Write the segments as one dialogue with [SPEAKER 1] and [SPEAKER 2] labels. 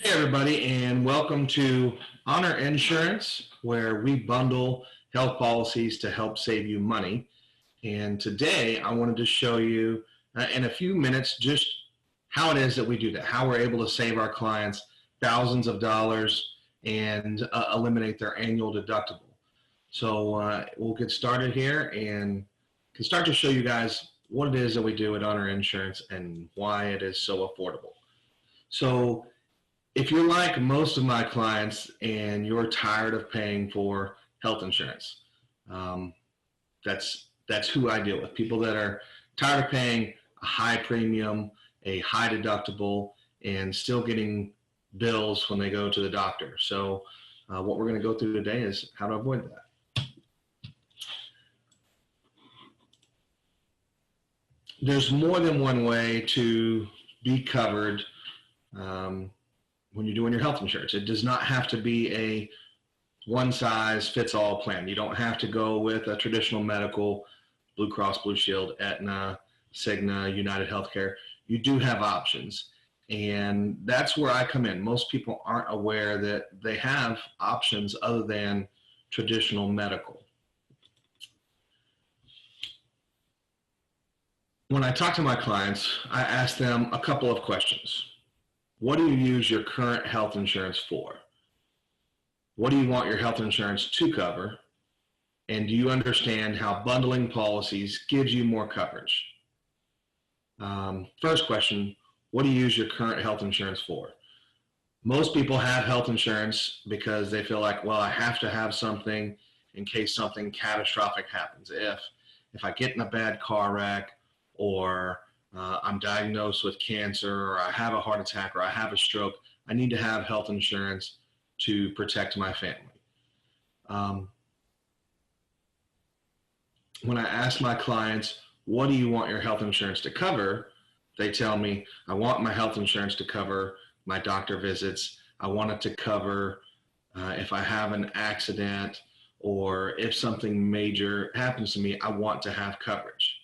[SPEAKER 1] Hey everybody, and welcome to Honor Insurance, where we bundle health policies to help save you money. And today I wanted to show you in a few minutes just how it is that we do that, how we're able to save our clients thousands of dollars and eliminate their annual deductible. So we'll get started here and can start to show you guys what it is that we do at Honor Insurance and why it is so affordable. So if you're like most of my clients and you're tired of paying for health insurance, that's who I deal with. People that are tired of paying a high premium, a high deductible, and still getting bills when they go to the doctor. So what we're going to go through today is how to avoid that. There's more than one way to be covered when you're doing your health insurance. It does not have to be a one-size-fits-all plan. You don't have to go with a traditional medical, Blue Cross Blue Shield, Aetna, Cigna, United Healthcare. You do have options, and that's where I come in. Most people aren't aware that they have options other than traditional medical. When I talk to my clients, I ask them a couple of questions. What do you use your current health insurance for? What do you want your health insurance to cover? And do you understand how bundling policies gives you more coverage? First question, what do you use your current health insurance for? Most people have health insurance because they feel like, well, I have to have something in case something catastrophic happens. If I get in a bad car wreck, or I'm diagnosed with cancer, or I have a heart attack, or I have a stroke, I need to have health insurance to protect my family. When I ask my clients, what do you want your health insurance to cover? They tell me, I want my health insurance to cover my doctor visits. I want it to cover if I have an accident, or if something major happens to me, I want to have coverage.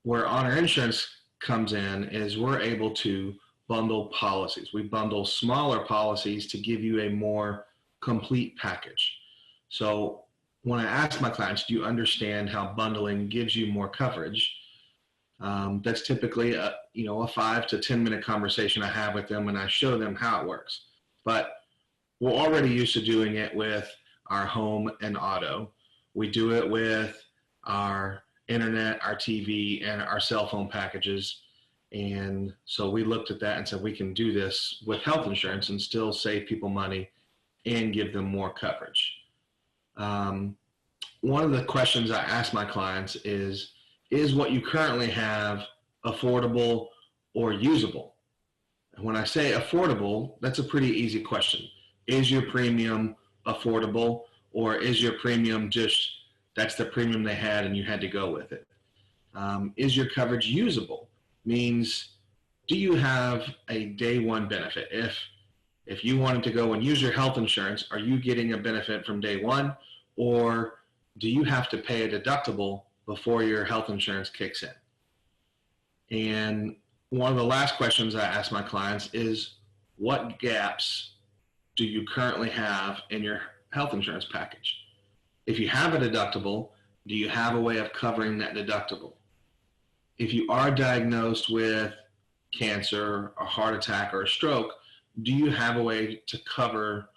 [SPEAKER 1] Where Honor Insurance comes in is we're able to bundle policies. We bundle smaller policies to give you a more complete package. So when I ask my clients, do you understand how bundling gives you more coverage? That's typically a 5 to 10 minute conversation I have with them, and I show them how it works. But we're already used to doing it with our home and auto. We do it with our internet, our TV, and our cell phone packages. And so we looked at that and said, we can do this with health insurance and still save people money and give them more coverage. One of the questions I ask my clients is what you currently have affordable or usable? And when I say affordable, that's a pretty easy question. Is your premium affordable, or is your premium just that's the premium they had and you had to go with it? Is your coverage usable? Means, do you have a day one benefit? If you wanted to go and use your health insurance, are you getting a benefit from day one, or do you have to pay a deductible before your health insurance kicks in? And one of the last questions I ask my clients is, what gaps do you currently have in your health insurance package? If you have a deductible, do you have a way of covering that deductible? If you are diagnosed with cancer, a heart attack, or a stroke, do you have a way to cover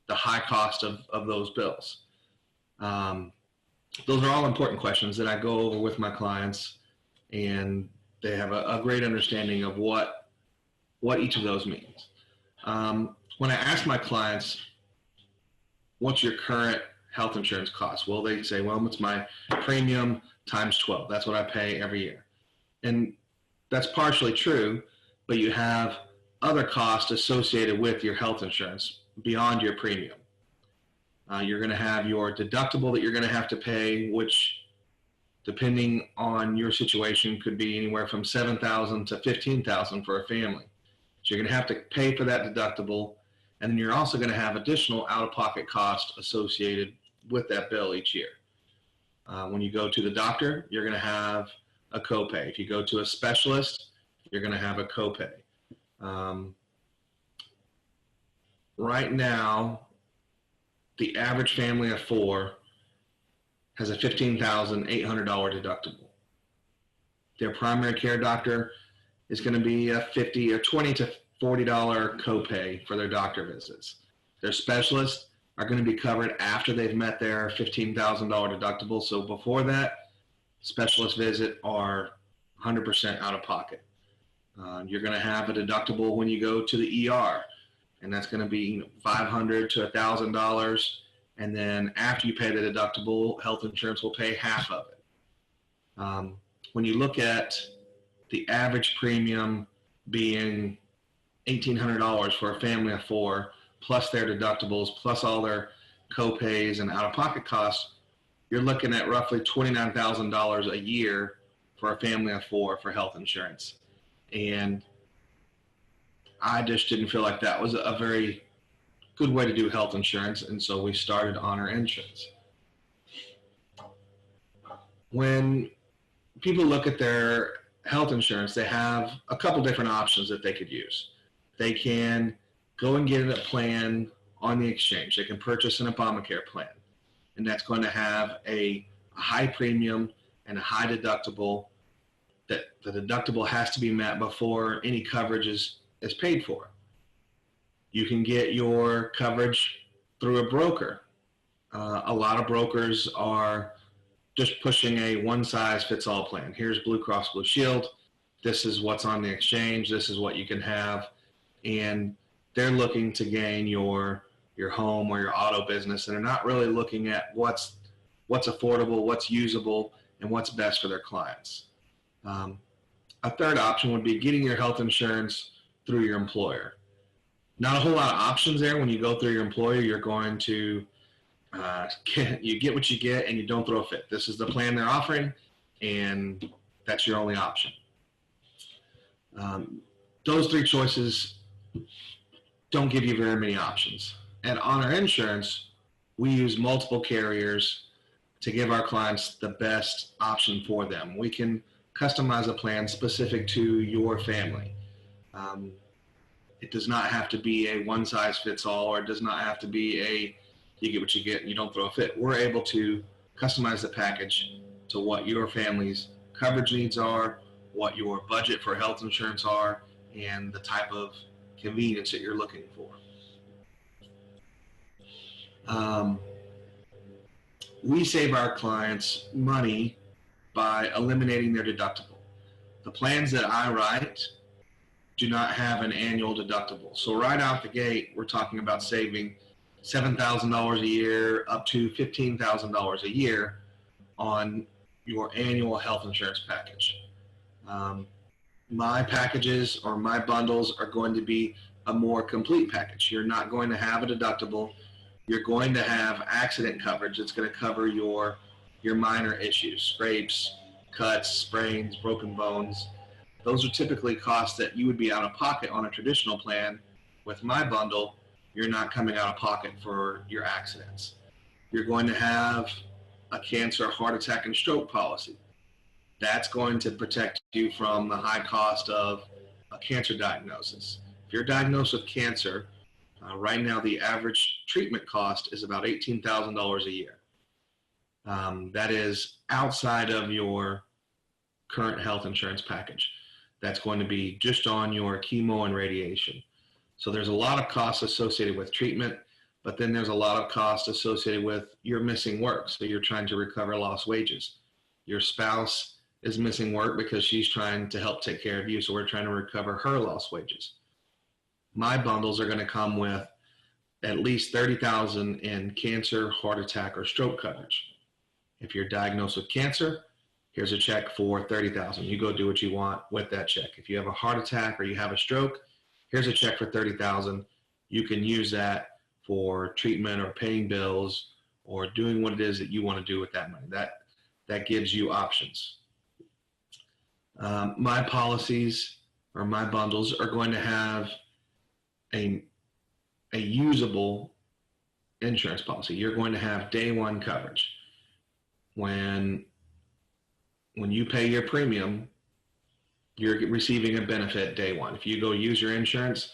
[SPEAKER 1] the high cost of those bills? Those are all important questions that I go over with my clients, and they have a great understanding of what each of those means. When I ask my clients, what's your current health insurance cost? Well, they say, well, it's my premium times 12. That's what I pay every year. And that's partially true, but you have other costs associated with your health insurance beyond your premium. You're going to have your deductible that you're going to have to pay, which, depending on your situation, could be anywhere from $7,000 to $15,000 for a family. So you're going to have to pay for that deductible, and then you're also going to have additional out-of-pocket costs associated with that bill each year. When you go to the doctor, you're going to have a copay. If you go to a specialist, you're going to have a copay. right now, the average family of 4 has a $15,800 deductible. Their primary care doctor is going to be a $50 or $20 to $40 copay for their doctor visits. Their specialists are going to be covered after they've met their $15,000 deductible. So before that, specialist visit are 100% out of pocket. You're going to have a deductible when you go to the ER, and that's going to be $500 to $1,000. And then after you pay the deductible, health insurance will pay half of it. When you look at the average premium being $1,800 for a family of 4, plus their deductibles, plus all their copays and out-of-pocket costs, you're looking at roughly $29,000 a year for a family of 4 for health insurance. And I just didn't feel like that was a very good way to do health insurance, and so we started Honor Insurance. When people look at their health insurance, they have a couple different options that they could use. They can go and get a plan on the exchange. They can purchase an Obamacare plan, and that's going to have a high premium and a high deductible. That the deductible has to be met before any coverage is paid for. You can get your coverage through a broker. A lot of brokers are just pushing a one-size-fits-all plan. Here's Blue Cross Blue Shield. This is what's on the exchange. This is what you can have. And they're looking to gain your home or your auto business, and they're not really looking at what's affordable, what's usable, and what's best for their clients. A third option would be getting your health insurance through your employer. Not a whole lot of options there. When you go through your employer, you're going to you get what you get, and you don't throw a fit. This is the plan they're offering, and that's your only option. Those 3 choices don't give you very many options. At Honor Insurance, we use multiple carriers to give our clients the best option for them. We can customize a plan specific to your family. It does not have to be a one-size-fits-all, or it does not have to be a you get what you get and you don't throw a fit. We're able to customize the package to what your family's coverage needs are, what your budget for health insurance are, and the type of convenience that you're looking for. We save our clients money by eliminating their deductible. The plans that I write do not have an annual deductible. So right out the gate, we're talking about saving $7,000 a year up to $15,000 a year on your annual health insurance package. My packages or my bundles are going to be a more complete package. You're not going to have a deductible. You're going to have accident coverage that's going to cover your minor issues, scrapes, cuts, sprains, broken bones. Those are typically costs that you would be out of pocket on a traditional plan. With my bundle, you're not coming out of pocket for your accidents. You're going to have a cancer, heart attack, and stroke policy. That's going to protect you from the high cost of a cancer diagnosis. If you're diagnosed with cancer, right now the average treatment cost is about $18,000 a year. That is outside of your current health insurance package. That's going to be just on your chemo and radiation. So there's a lot of costs associated with treatment, but then there's a lot of costs associated with your missing work. So you're trying to recover lost wages. Your spouse is missing work because she's trying to help take care of you, so we're trying to recover her lost wages. My bundles are going to come with at least $30,000 in cancer, heart attack, or stroke coverage. If you're diagnosed with cancer, here's a check for $30,000. You go do what you want with that check. If you have a heart attack or you have a stroke, here's a check for $30,000. You can use that for treatment or paying bills or doing what it is that you want to do with that money. That gives you options. My policies or my bundles are going to have a usable insurance policy. You're going to have day one coverage. When you pay your premium, you're receiving a benefit day one. If you go use your insurance,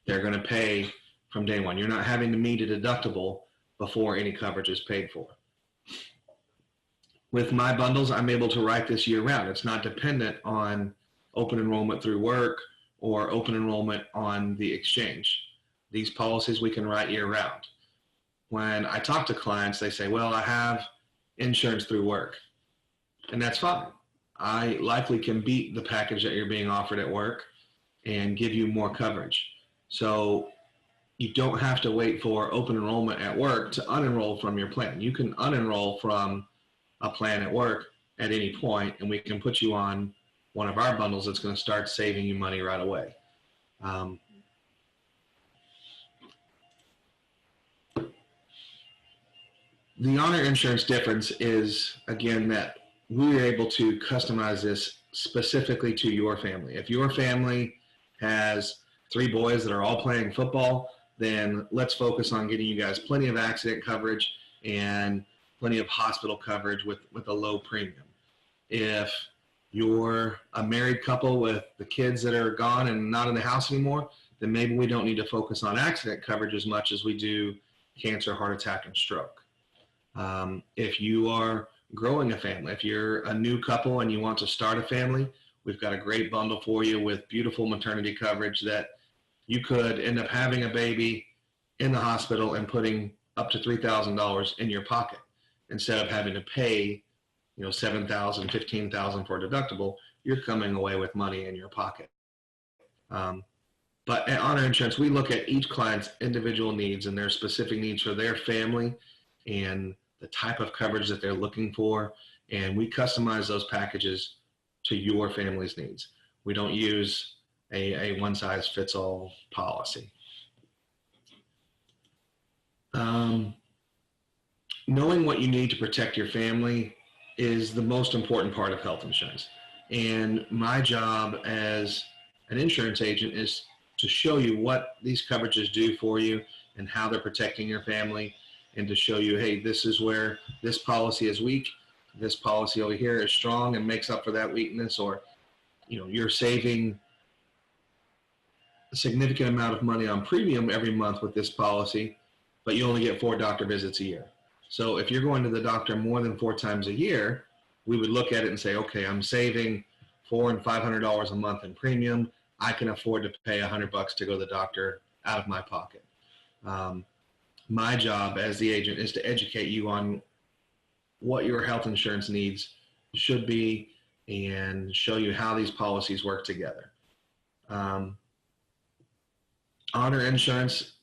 [SPEAKER 1] they're going to pay from day one. You're not having to meet a deductible before any coverage is paid for. With my bundles, I'm able to write this year round. It's not dependent on open enrollment through work or open enrollment on the exchange. These policies we can write year round. When I talk to clients, they say, well, I have insurance through work, and that's fine. I likely can beat the package that you're being offered at work and give you more coverage. So you don't have to wait for open enrollment at work to unenroll from your plan. You can unenroll from a plan at work at any point, and we can put you on one of our bundles that's going to start saving you money right away. The Honor Insurance difference is, again, that we are able to customize this specifically to your family. If your family has 3 boys that are all playing football, then let's focus on getting you guys plenty of accident coverage and plenty of hospital coverage with a low premium. If you're a married couple with the kids that are gone and not in the house anymore, then maybe we don't need to focus on accident coverage as much as we do cancer, heart attack, and stroke. If you are growing a family, if you're a new couple and you want to start a family, we've got a great bundle for you with beautiful maternity coverage that you could end up having a baby in the hospital and putting up to $3,000 in your pocket instead of having to pay, $7,000, $15,000 for a deductible. You're coming away with money in your pocket. But at Honor Insurance, we look at each client's individual needs and their specific needs for their family and the type of coverage that they're looking for, and we customize those packages to your family's needs. We don't use a one-size-fits-all policy. Knowing what you need to protect your family is the most important part of health insurance. And my job as an insurance agent is to show you what these coverages do for you and how they're protecting your family, and to show you, hey, this is where this policy is weak, this policy over here is strong and makes up for that weakness, or you're saving a significant amount of money on premium every month with this policy, but you only get 4 doctor visits a year. So if you're going to the doctor more than 4 times a year, we would look at it and say, okay, I'm saving $400 and $500 a month in premium. I can afford to pay $100 to go to the doctor out of my pocket. My job as the agent is to educate you on what your health insurance needs should be and show you how these policies work together. Honor Insurance,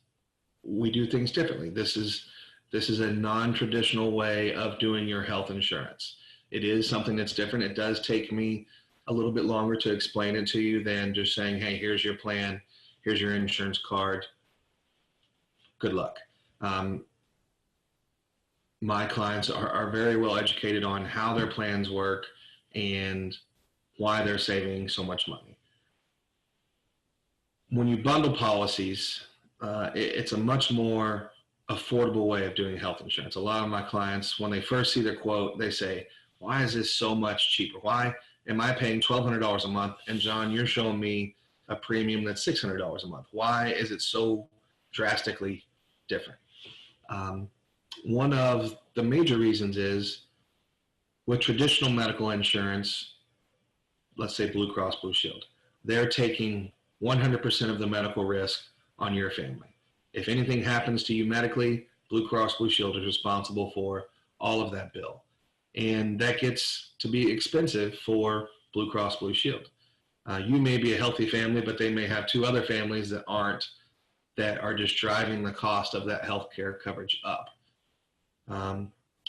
[SPEAKER 1] we do things differently. This is a non-traditional way of doing your health insurance. It is something that's different. It does take me a little bit longer to explain it to you than just saying, hey, here's your plan, here's your insurance card, good luck. My clients are very well educated on how their plans work and why they're saving so much money. When you bundle policies, it's a much more affordable way of doing health insurance. A lot of my clients, when they first see their quote, they say, why is this so much cheaper? Why am I paying $1,200 a month? And John, you're showing me a premium that's $600 a month. Why is it so drastically different? One of the major reasons is with traditional medical insurance, let's say Blue Cross Blue Shield, they're taking 100% of the medical risk on your family. If anything happens to you medically, Blue Cross Blue Shield is responsible for all of that bill. And that gets to be expensive for Blue Cross Blue Shield. You may be a healthy family, but they may have 2 other families that aren't, that are just driving the cost of that healthcare coverage up.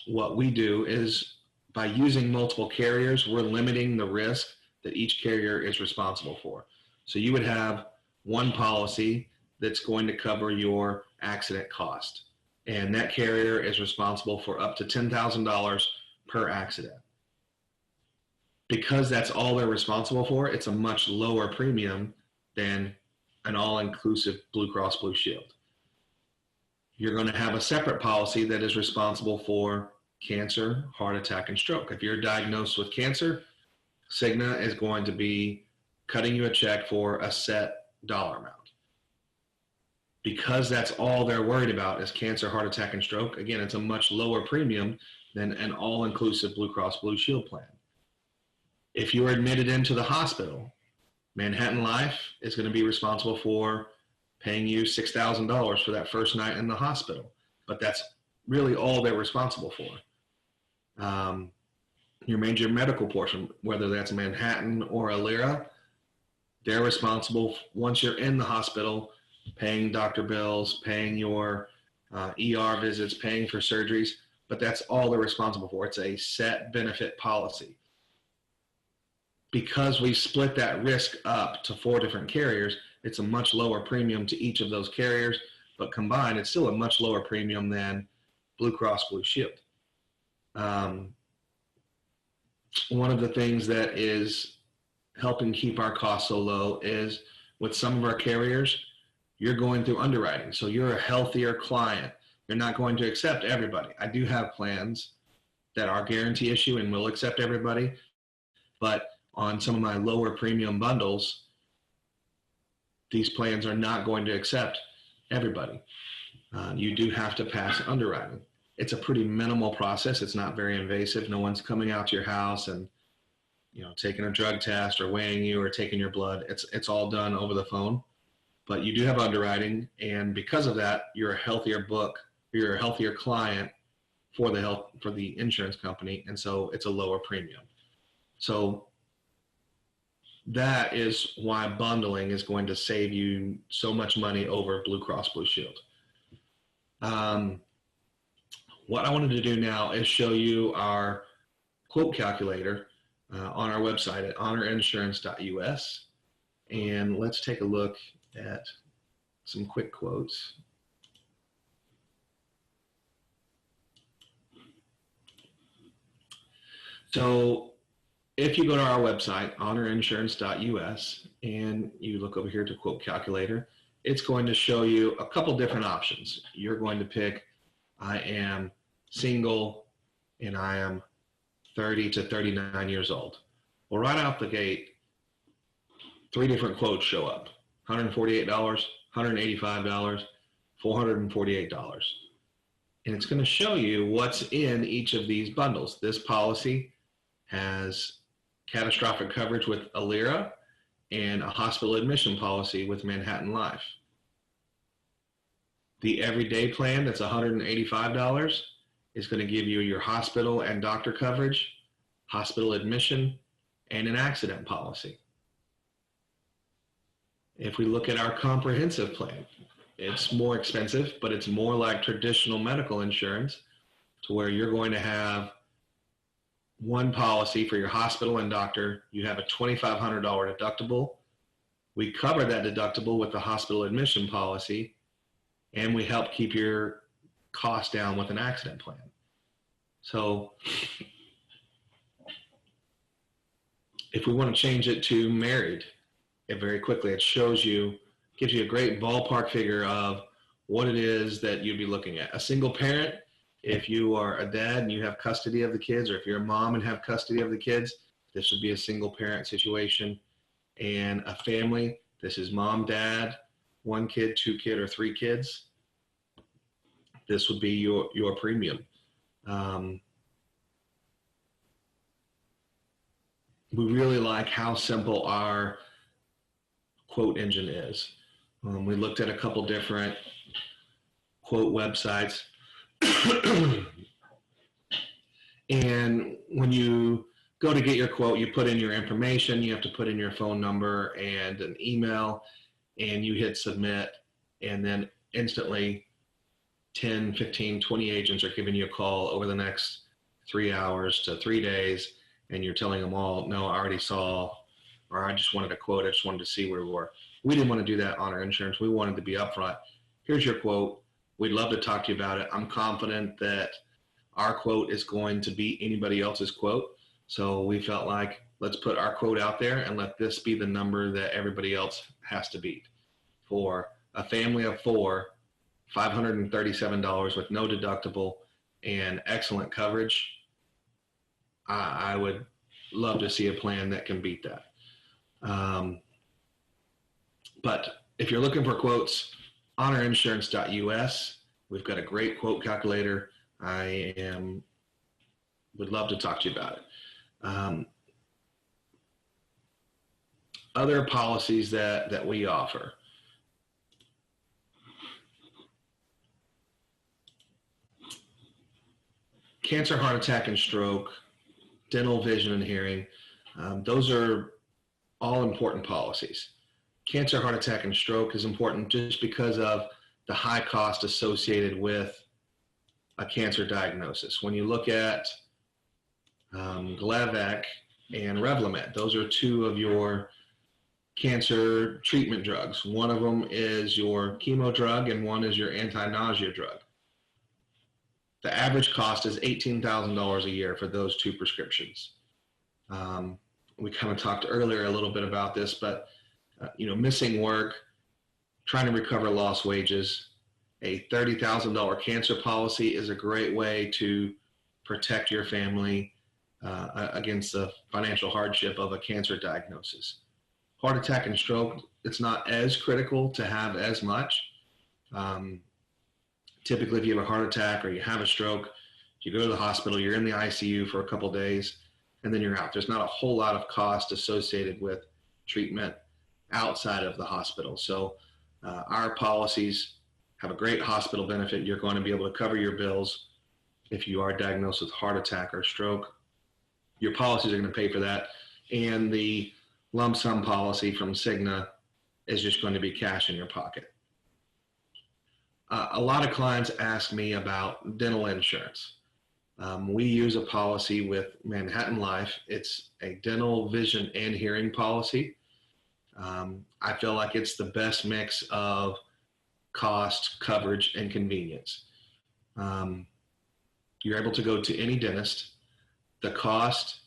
[SPEAKER 1] What we do is, by using multiple carriers, we're limiting the risk that each carrier is responsible for. So you would have one policy that's going to cover your accident cost, and that carrier is responsible for up to $10,000 per accident. Because that's all they're responsible for, it's a much lower premium than an all-inclusive Blue Cross Blue Shield. You're going to have a separate policy that is responsible for cancer, heart attack, and stroke. If you're diagnosed with cancer, Cigna is going to be cutting you a check for a set dollar amount. because that's all they're worried about is cancer, heart attack, and stroke. Again, it's a much lower premium than an all-inclusive Blue Cross Blue Shield plan. If you are admitted into the hospital, Manhattan Life is going to be responsible for paying you $6,000 for that first night in the hospital, but that's really all they're responsible for. Your major medical portion, whether that's Manhattan or Alira, they're responsible once you're in the hospital, paying doctor bills, paying your ER visits, paying for surgeries, but that's all they're responsible for. It's a set benefit policy. Because we split that risk up to 4 different carriers, it's a much lower premium to each of those carriers, but combined, it's still a much lower premium than Blue Cross Blue Shield. One of the things that is helping keep our costs so low is with some of our carriers, you're going through underwriting. So you're a healthier client. You're not going to accept everybody. I do have plans that are guarantee issue and will accept everybody, but on some of my lower premium bundles, these plans are not going to accept everybody. You do have to pass underwriting. It's a pretty minimal process. It's not very invasive. No one's coming out to your house and taking a drug test or weighing you or taking your blood. It's all done over the phone. But you do have underwriting, and because of that, you're a healthier book. You're a healthier client for the insurance company, and so it's a lower premium. So that is why bundling is going to save you so much money over Blue Cross Blue Shield. What I wanted to do now is show you our quote calculator on our website at honorinsurance.us. And let's take a look at some quick quotes. So if you go to our website, honorinsurance.us, and you look over here to quote calculator, it's going to show you a couple different options. You're going to pick, I am single and I am 30 to 39 years old. Well, right out the gate, 3 different quotes show up: $148, $185, $448. And it's going to show you what's in each of these bundles. This policy has catastrophic coverage with Alira and a hospital admission policy with Manhattan Life. The everyday plan, that's $185, is going to give you your hospital and doctor coverage, hospital admission, and an accident policy. If we look at our comprehensive plan, it's more expensive, but it's more like traditional medical insurance, to where you're going to have one policy for your hospital and doctor. You have a $2,500 deductible. We cover that deductible with the hospital admission policy, and we help keep your costs down with an accident plan. So if we want to change it to married, very quickly, it shows you, gives you a great ballpark figure of what it is that you'd be looking at. A single parent, if you are a dad and you have custody of the kids, or if you're a mom and have custody of the kids, this would be a single parent situation. And a family, this is mom, dad, 1 kid, 2 kid, or 3 kids. This would be your premium. We really like how simple our quote engine is. We looked at a couple different quote websites. And when you go to get your quote, you put in your information, you have to put in your phone number and an email, and you hit submit, and then instantly 10, 15, 20 agents are giving you a call over the next 3 hours to 3 days, and you're telling them all, no, I already saw, or I just wanted a quote, I just wanted to see where we were. We didn't want to do that on our insurance. We wanted to be upfront. Here's your quote. We'd love to talk to you about it. I'm confident that our quote is going to beat anybody else's quote. So we felt like, let's put our quote out there and let this be the number that everybody else has to beat. For a family of 4, $537 with no deductible and excellent coverage, I would love to see a plan that can beat that. But if you're looking for quotes, honorinsurance.us. We've got a great quote calculator. Would love to talk to you about it. Other policies that we offer. Cancer, heart attack, and stroke, dental, vision, and hearing. Those are all important policies. Cancer, heart attack, and stroke is important just because of the high cost associated with a cancer diagnosis. When you look at Gleevec and Revlimid, those are two of your cancer treatment drugs. One of them is your chemo drug and one is your anti-nausea drug. The average cost is $18,000 a year for those two prescriptions. We kind of talked earlier a little bit about this, but missing work, trying to recover lost wages, a $30,000 cancer policy is a great way to protect your family against the financial hardship of a cancer diagnosis. Heart attack and stroke, it's not as critical to have as much. Typically, if you have a heart attack or you have a stroke, you go to the hospital, you're in the ICU for a couple of days, and then you're out. There's not a whole lot of cost associated with treatment outside of the hospital. So our policies have a great hospital benefit. You're going to be able to cover your bills if you are diagnosed with heart attack or stroke. Your policies are going to pay for that. And the lump sum policy from Cigna is just going to be cash in your pocket. A lot of clients ask me about dental insurance. We use a policy with Manhattan Life. It's a dental, vision, and hearing policy. I feel like it's the best mix of cost, coverage, and convenience. You're able to go to any dentist. The cost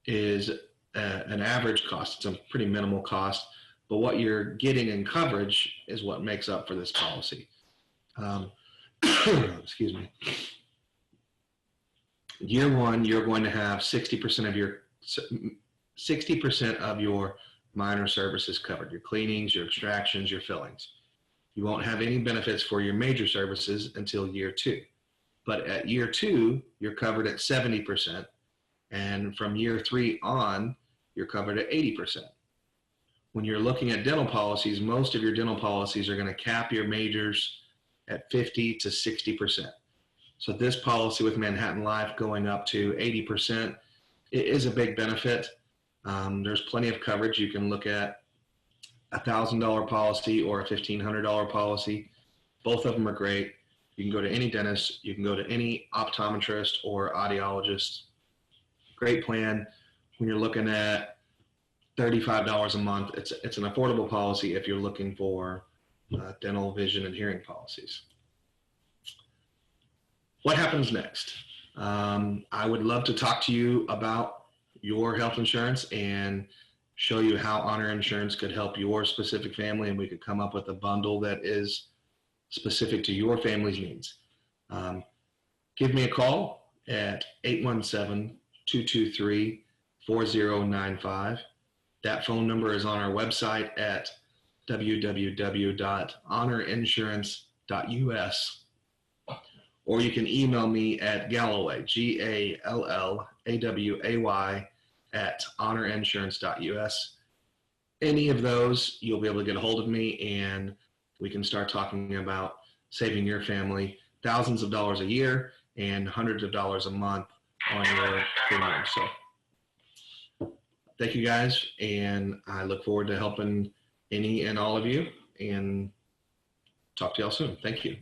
[SPEAKER 1] is an average cost. It's a pretty minimal cost, but what you're getting in coverage is what makes up for this policy. Excuse me. Year one, you're going to have 60% of your minor services covered, your cleanings, your extractions, your fillings. You won't have any benefits for your major services until year two. But at year two, you're covered at 70%. And from year three on, you're covered at 80%. When you're looking at dental policies, most of your dental policies are going to cap your majors at 50 to 60%. So this policy with Manhattan Life going up to 80%, it is a big benefit. There's plenty of coverage. You can look at a $1,000 policy or a $1,500 policy. Both of them are great. You can go to any dentist. You can go to any optometrist or audiologist. Great plan. When you're looking at $35 a month, it's an affordable policy if you're looking for dental, vision, and hearing policies. What happens next? I would love to talk to you about your health insurance and show you how Honor Insurance could help your specific family, and we could come up with a bundle that is specific to your family's needs. Give me a call at 817-223-4095. That phone number is on our website at www.honorinsurance.us, or you can email me at Galloway, GALLAWAY @honorinsurance.us. Any of those, you'll be able to get a hold of me and we can start talking about saving your family thousands of dollars a year and hundreds of dollars a month on your premium. So thank you guys, and I look forward to helping any and all of you, and talk to y'all soon. Thank you.